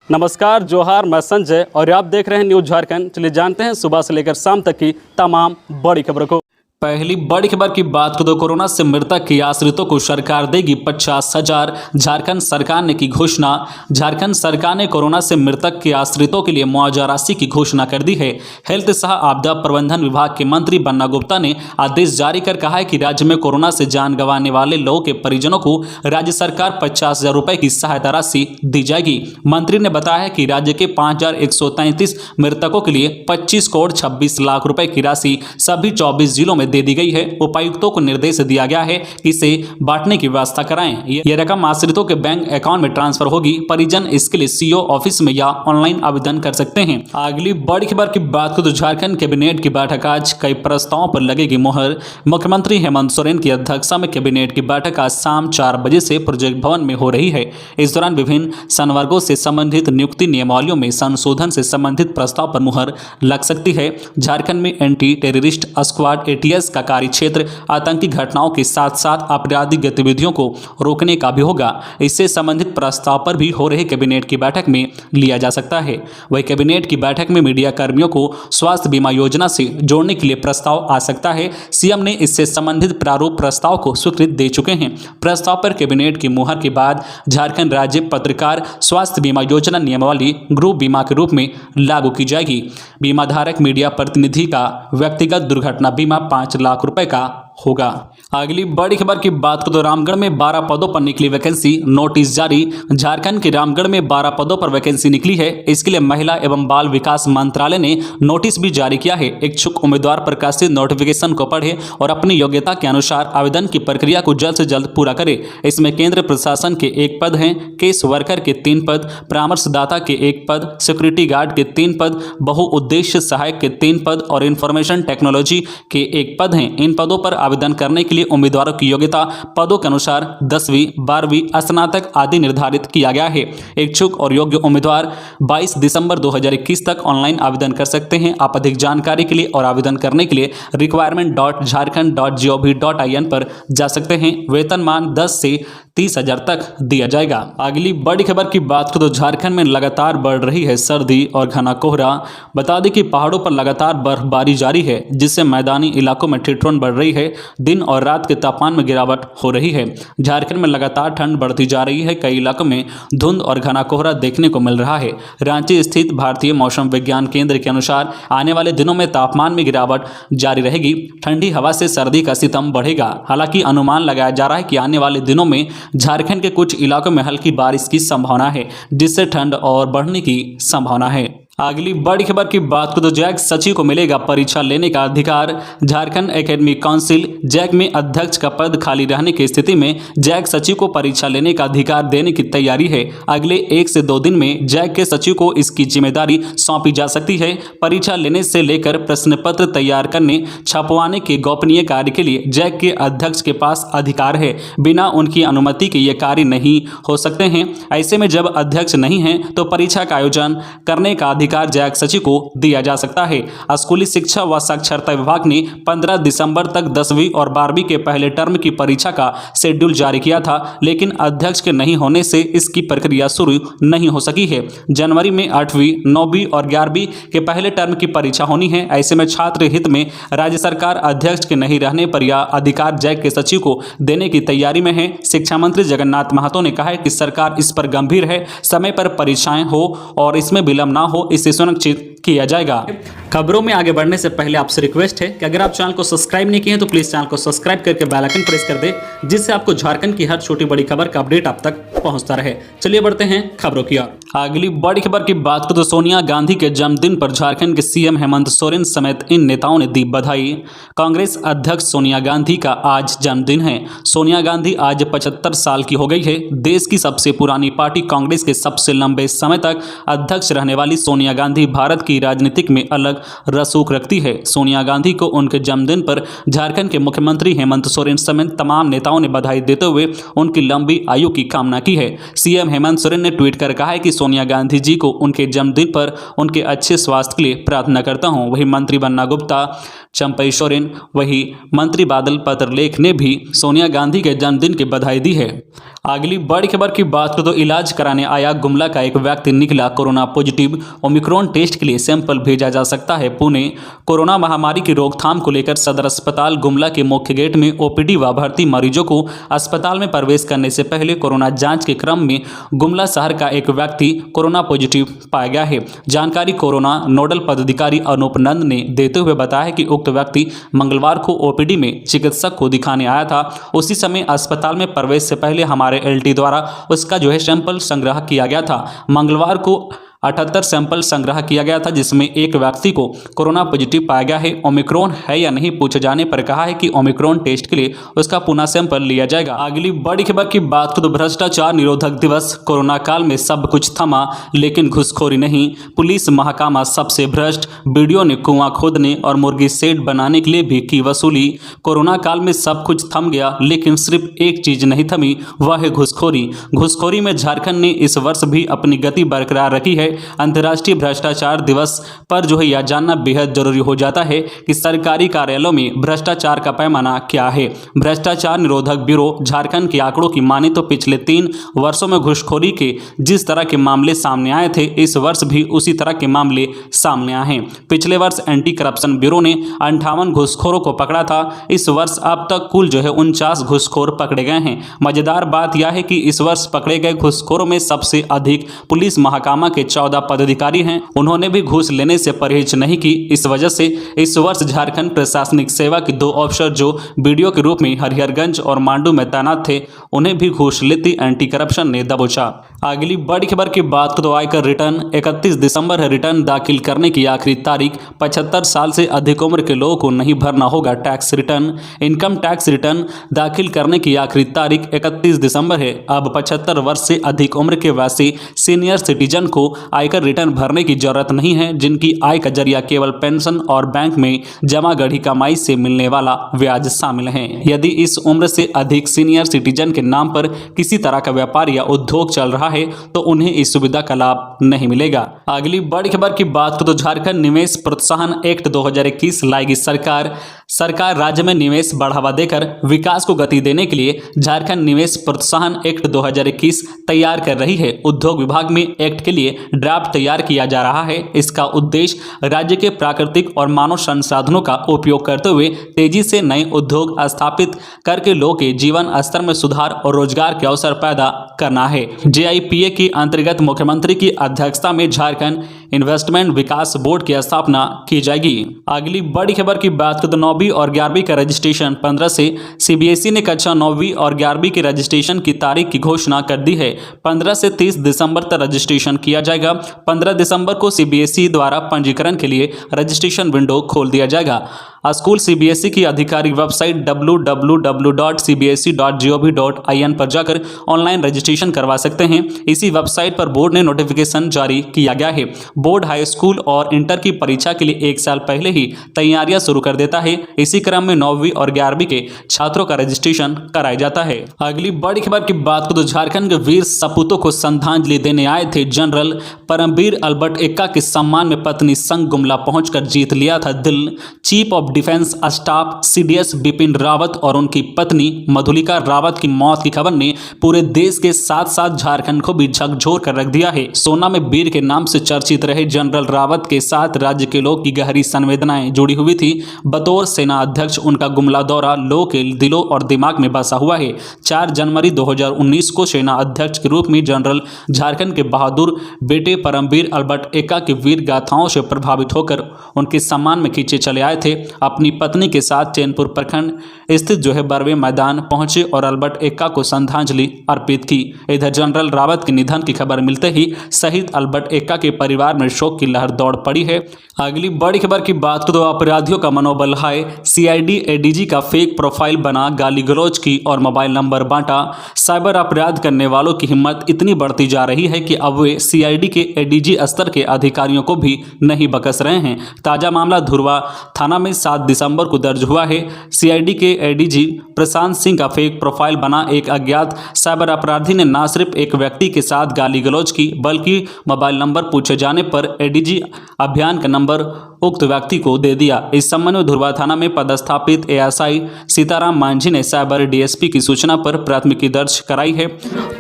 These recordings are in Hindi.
नमस्कार, जोहार, मैं संजय और आप देख रहे हैं न्यूज झारखंड। चलिए जानते हैं सुबह से लेकर शाम तक की तमाम बड़ी खबरों को। पहली बड़ी खबर की बात करें तो कोरोना से मृतक के आश्रितों को सरकार देगी 50,000। झारखंड सरकार ने की घोषणा। झारखंड सरकार ने कोरोना से मृतक के आश्रितों के लिए मुआवजा राशि की घोषणा कर दी है। हेल्थ सह आपदा प्रबंधन विभाग के मंत्री बन्ना गुप्ता ने आदेश जारी कर कहा है कि राज्य में कोरोना से जान गंवाने वाले लोगों के परिजनों को राज्य सरकार 50,000 रुपए की सहायता राशि दी जाएगी। मंत्री ने बताया है कि राज्य के 5,133 मृतकों के लिए 25 करोड़ 26 लाख रुपए की राशि सभी 24 जिलों में दे दी गई है। उपायुक्तों को निर्देश दिया गया है कि इसे बांटने की व्यवस्था कराएं। यह रकम आश्रितों के बैंक अकाउंट में ट्रांसफर होगी। परिजन इसके लिए सीओ ऑफिस में या ऑनलाइन आवेदन कर सकते हैं। अगली बड़ी खबर की बात करें तो झारखंड कैबिनेट की बैठक आज कई प्रस्तावों पर लगेगी मुहर। मुख्यमंत्री हेमंत सोरेन की अध्यक्षता में कैबिनेट की बैठक आज शाम 4 बजे से प्रोजेक्ट भवन में हो रही है। इस दौरान विभिन्न संवर्गों से संबंधित नियुक्ति नियमावलियों में संशोधन से संबंधित प्रस्ताव पर मुहर लग सकती है। झारखंड में एंटी टेररिस्ट स्क्वाड एटीएस का कार्य क्षेत्र आतंकी घटनाओं के साथ साथ आपराधिक गतिविधियों को रोकने का भी होगा। इससे संबंधित प्रस्ताव पर भी हो रहे कैबिनेट की बैठक में लिया जा सकता है। वही कैबिनेट की बैठक में मीडिया कर्मियों को स्वास्थ्य बीमा योजना से जोड़ने के लिए प्रस्ताव आ सकता है। सीएम ने इससे संबंधित प्रारूप प्रस्ताव को स्वीकृत दे चुके हैं। प्रस्ताव पर कैबिनेट की मुहर के बाद झारखंड राज्य पत्रकार स्वास्थ्य बीमा योजना नियमावली ग्रुप बीमा के रूप में लागू की जाएगी। बीमा धारक मीडिया प्रतिनिधि का व्यक्तिगत दुर्घटना बीमा 5 लाख रुपए का होगा। अगली बड़ी खबर की बात करें तो रामगढ़ में 12 पदों पर निकली वैकेंसी, नोटिस जारी। झारखंड के रामगढ़ में 12 पदों पर वैकेंसी निकली है। इसके लिए महिला एवं बाल विकास मंत्रालय ने नोटिस भी जारी किया है। इच्छुक उम्मीदवार प्रकाशित नोटिफिकेशन को पढ़े और अपनी योग्यता के अनुसार आवेदन की प्रक्रिया को जल्द से जल्द पूरा करे। इसमें केंद्र प्रशासन के 1 पद हैं, केस वर्कर के 3 पद, परामर्शदाता के 1 पद, सिक्योरिटी गार्ड के 3 पद, बहुउद्देश्य सहायक के 3 पद और इंफॉर्मेशन टेक्नोलॉजी के 1 पद हैं। इन पदों पर आवेदन करने के लिए उम्मीदवारों की योग्यता पदों के अनुसार 10वीं, 12वीं, स्नातक आदि निर्धारित किया गया है। इच्छुक और योग्य उम्मीदवार 22 दिसंबर 2021 तक ऑनलाइन आवेदन कर सकते हैं। आप अधिक जानकारी के लिए और आवेदन करने के लिए requirement.jharkhand.gov.in पर जा सकते हैं। वेतनमान 10 से 30,000 तक दिया जाएगा। अगली बड़ी खबर की बात करें तो झारखंड में लगातार बढ़ रही है सर्दी और घना कोहरा। बता दें कि पहाड़ों पर लगातार बर्फबारी जारी है, जिससे मैदानी इलाकों में ठिठुरन बढ़ रही है। दिन और रात के तापमान में गिरावट हो रही है। झारखंड में लगातार ठंड बढ़ती जा रही है। कई इलाकों में धुंध और घना कोहरा देखने को मिल रहा है। रांची स्थित भारतीय मौसम विज्ञान केंद्र के अनुसार आने वाले दिनों में तापमान में गिरावट जारी रहेगी। ठंडी हवा से सर्दी का सितम बढ़ेगा। हालांकि अनुमान लगाया जा रहा है कि आने वाले दिनों में झारखंड के कुछ इलाकों में हल्की बारिश की संभावना है, जिससे ठंड और बढ़ने की संभावना है। अगली बड़ी खबर की बात करें तो जैक सचिव को मिलेगा परीक्षा लेने का अधिकार। झारखंड एकेडमिक काउंसिल जैक में अध्यक्ष का पद खाली रहने की स्थिति में जैक सचिव को परीक्षा लेने का अधिकार देने की तैयारी है। अगले 1 से 2 दिन में जैक के सचिव को इसकी जिम्मेदारी सौंपी जा सकती है। परीक्षा लेने से लेकर प्रश्न पत्र तैयार करने, छपवाने के गोपनीय कार्य के लिए जैक के अध्यक्ष के पास अधिकार है। बिना उनकी अनुमति के ये कार्य नहीं हो सकते हैं। ऐसे में जब अध्यक्ष नहीं है तो परीक्षा का आयोजन करने का अधिकार जैक सचिव को दिया जा सकता है। स्कूली शिक्षा व साक्षरता विभाग ने 15 दिसंबर तक 10वीं और 12वीं के पहले टर्म की परीक्षा का शेड्यूल जारी किया था, लेकिन अध्यक्ष के नहीं होने से इसकी प्रक्रिया शुरू नहीं हो सकी है। जनवरी में 8वीं, 9वीं और 11वीं के पहले टर्म की परीक्षा होनी है। ऐसे में छात्र हित में राज्य सरकार अध्यक्ष के नहीं रहने पर यह अधिकार जैक के सचिव को देने की तैयारी में है। शिक्षा मंत्री जगन्नाथ महतो ने कहा है कि सरकार इस पर गंभीर है। समय पर परीक्षाएं हो और इसमें विलंब ना हो, इसे सुनिश्चित किया जाएगा। खबरों में आगे बढ़ने से पहले आपसे रिक्वेस्ट है कि अगर आप चैनल को सब्सक्राइब नहीं किए हैं तो प्लीज चैनल को सब्सक्राइब करके बेल आइकन प्रेस कर दे, जिससे आपको झारखंड की हर छोटी बड़ी खबर का अपडेट आप तक पहुंचता रहे। चलिए बढ़ते हैं खबरों की ओर। अगली बड़ी खबर की बात करें तो सोनिया गांधी के जन्मदिन पर झारखंड के सीएम हेमंत सोरेन समेत इन नेताओं ने दी बधाई। कांग्रेस अध्यक्ष सोनिया गांधी का आज जन्मदिन है। सोनिया गांधी आज 75 साल की हो गई है। देश की सबसे पुरानी पार्टी कांग्रेस के सबसे लंबे समय तक अध्यक्ष रहने वाली सोनिया गांधी भारत की राजनीतिक में अलग रसूख रखती है। सोनिया गांधी को उनके जन्मदिन पर झारखंड के मुख्यमंत्री हेमंत सोरेन समेत तमाम नेताओं ने बधाई देते हुए उनकी लंबी आयु की कामना की है। सीएम हेमंत सोरेन ने ट्वीट कर कहा है कि सोनिया गांधी जी को उनके जन्मदिन पर उनके अच्छे स्वास्थ्य के लिए प्रार्थना करता हूं। वही मंत्री बन्ना गुप्ता, चंपई सोरेन, वही मंत्री बादल पत्रलेख ने भी सोनिया गांधी के जन्मदिन की बधाई दी है। अगली बड़ी खबर की बात करें तो इलाज कराने आया गुमला का एक व्यक्ति निकला कोरोना पॉजिटिव। ओमिक्रॉन टेस्ट के लिए सैंपल भेजा जा सकता है पुणे। कोरोना महामारी की रोकथाम को लेकर सदर अस्पताल गुमला के मुख्य गेट में ओपीडी व भर्ती मरीजों को अस्पताल में प्रवेश करने से पहले कोरोना जांच के क्रम में गुमला शहर का एक व्यक्ति कोरोना पॉजिटिव पाया गया है। जानकारी कोरोना नोडल पदाधिकारी अनूप नंद ने देते हुए बताया कि उक्त व्यक्ति मंगलवार को ओपीडी में चिकित्सक को दिखाने आया था। उसी समय अस्पताल में प्रवेश से पहले हमारे एलटी द्वारा उसका सैंपल संग्रह किया गया था। मंगलवार को 78 सैंपल संग्रह किया गया था, जिसमें एक व्यक्ति को कोरोना पॉजिटिव पाया गया है। ओमिक्रॉन है या नहीं पूछे जाने पर कहा है कि ओमिक्रॉन टेस्ट के लिए उसका पुनः सैंपल लिया जाएगा। अगली बड़ी खबर की बात करें तो भ्रष्टाचार निरोधक दिवस। कोरोना काल में सब कुछ थमा लेकिन घुसखोरी नहीं। पुलिस महकमा सबसे भ्रष्ट। बीडीओ ने कुआं खोदने और मुर्गी सेट बनाने के लिए भी की वसूली। कोरोना काल में सब कुछ थम गया लेकिन सिर्फ एक चीज नहीं थमी, वह है घुसखोरी। घुसखोरी में झारखंड ने इस वर्ष भी अपनी गति बरकरार रखी है। अंतर्राष्ट्रीय भ्रष्टाचार दिवस पर यह जानना बेहद जरूरी हो जाता है कि सरकारी कार्यालयों में भ्रष्टाचार का पैमाना क्या है। भ्रष्टाचार निरोधक ब्यूरो झारखंड के आंकड़ों की माने तो पिछले 3 वर्षों में घुसखोरी के जिस तरह के मामले सामने आए थे, इस वर्ष भी उसी तरह के मामले सामने आए हैं। पिछले वर्ष एंटी करप्शन ब्यूरो ने 58 घुसखोरों को पकड़ा था। इस वर्ष अब तक कुल 49 घुसखोर पकड़े गए हैं। मजेदार बात यह है कि इस वर्ष पकड़े गए घुसखोरों में सबसे अधिक पुलिस महकमा के 14 पदाधिकारी हैं। उन्होंने भी घूस लेने से परहेज नहीं की। इस वजह से इस वर्ष झारखंड प्रशासनिक सेवा के 2 अफसर जो बीडीओ के रूप में हरिहरगंज और मांडू में तैनात थे, उन्हें भी घूस लेती एंटी करप्शन ने दबोचा। अगली बड़ी खबर की बात करें तो आयकर रिटर्न 31 दिसंबर है रिटर्न दाखिल करने की आखिरी तारीख। 75 साल से अधिक उम्र के लोगों को नहीं भरना होगा tax return. Income tax return दाखिल करने की आखिरी तारीख 31 दिसंबर है। अब 75 वर्ष से अधिक उम्र के वैसे सीनियर सिटीजन को आयकर रिटर्न भरने की जरूरत नहीं है, जिनकी आय का जरिया केवल पेंशन और बैंक में जमा गढ़ी कमाई से मिलने वाला ब्याज शामिल है। यदि इस उम्र से अधिक सीनियर सिटीजन के नाम पर किसी तरह का व्यापार या उद्योग चल रहा है तो उन्हें इस सुविधा का लाभ नहीं मिलेगा। अगली बड़ी खबर की बात करें तो झारखंड निवेश प्रोत्साहन एक्ट 2021 लाएगी सरकार। सरकार राज्य में निवेश बढ़ावा देकर विकास को गति देने के लिए झारखंड निवेश प्रोत्साहन एक्ट 2021 तैयार कर रही है। उद्योग विभाग में एक्ट के लिए ड्राफ्ट तैयार किया जा रहा है। इसका उद्देश्य राज्य के प्राकृतिक और मानव संसाधनों का उपयोग करते हुए तेजी से नए उद्योग स्थापित करके लोगों के जीवन स्तर में सुधार और रोजगार के अवसर पैदा करना है। JIPA के अंतर्गत मुख्यमंत्री की अध्यक्षता में झारखंड इन्वेस्टमेंट विकास बोर्ड की स्थापना की जाएगी। अगली बड़ी खबर की बात करें तो 9वीं और 11वीं का रजिस्ट्रेशन 15 से। CBSE ने कक्षा 9वीं और 11वीं के रजिस्ट्रेशन की तारीख की घोषणा कर दी है। 15 से 30 दिसंबर तक रजिस्ट्रेशन किया जाएगा। 15 दिसंबर को CBSE द्वारा पंजीकरण के लिए रजिस्ट्रेशन विंडो खोल दिया जाएगा। स्कूल CBSE की आधिकारिक वेबसाइट www.cbse.gov.in पर जाकर ऑनलाइन रजिस्ट्रेशन करवा सकते हैं। इसी वेबसाइट पर बोर्ड ने नोटिफिकेशन जारी किया गया है। बोर्ड हाई स्कूल और इंटर की परीक्षा के लिए 1 साल पहले ही तैयारियां शुरू कर देता है। इसी क्रम में 9वीं और 11वीं के छात्रों का रजिस्ट्रेशन कराया जाता है। अगली बड़ी खबर की बात करें तो झारखंड के वीर सपूतों को श्रद्धांजलि देने आए थे जनरल परमवीर अल्बर्ट एक्का के सम्मान में पत्नी संग गुमला पहुंचकर जीत लिया था दिल। Chief of defence staff CDS Bipin Rawat और उनकी पत्नी मधुलिका रावत की मौत की खबर ने पूरे देश के साथ साथ झारखंड को भी झकझोर कर रख दिया है। सोना में वीर के नाम से चर्चित रहे जनरल रावत के साथ राज्य के लोग की गहरी संवेदनाएं जुड़ी हुई थी। बतौर सेना अध्यक्ष उनका गुमला दौरा लोगों के दिलों और दिमाग में बसा हुआ है। 4 जनवरी 2019 को सेना अध्यक्ष के रूप में जनरल झारखंड के बहादुर बेटे परमवीर अल्बर्ट एक्का की वीर गाथाओं से प्रभावित होकर उनके सम्मान में खींचे चले आए थे। अपनी पत्नी के साथ चैनपुर प्रखंड स्थित बरवे मैदान पहुंचे और अल्बर्ट एक्का को श्रद्धांजलि अर्पित की। इधर जनरल रावत के निधन की खबर मिलते ही शहीद अल्बर्ट एक्का के परिवार में शोक की लहर दौड़ पड़ी है। अगली बड़ी खबर की बात करें तो अपराधियों का मनोबल हाय। CID ADG का फेक प्रोफाइल बना, गाली गलौज की और मोबाइल नंबर बांटा। साइबर अपराध करने वालों की हिम्मत इतनी बढ़ती जा रही है कि अब वे CID के ADG स्तर के अधिकारियों को भी नहीं बकस रहे हैं। ताजा मामला धुरवा थाना में 7 दिसंबर को दर्ज हुआ है। सीआईडी के एडीजी प्रशांत सिंह का फेक प्रोफाइल बना एक अज्ञात साइबर अपराधी ने न सिर्फ एक व्यक्ति के साथ गाली गलौज की, बल्कि मोबाइल नंबर पूछे जाने पर एडीजी अभियान का नंबर उक्त व्यक्ति को दे दिया। इस संबंध में धुरवा थाना में पदस्थापित एएसआई सीताराम मांझी ने साइबर डीएसपी की सूचना पर प्राथमिकी दर्ज कराई है।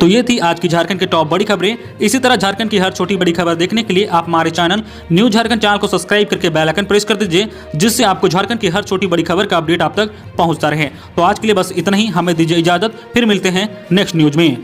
तो ये थी आज की झारखंड की टॉप बड़ी खबरें। इसी तरह झारखंड की हर छोटी बड़ी खबर देखने के लिए आप हमारे चैनल न्यूज झारखंड चैनल को सब्सक्राइब करके बेल आइकन प्रेस कर दीजिए, जिससे आपको झारखंड की हर छोटी बड़ी खबर का अपडेट आप तक पहुंचता रहे। तो आज के लिए बस इतना ही, हमें दीजिए इजाजत, फिर मिलते हैं नेक्स्ट न्यूज में।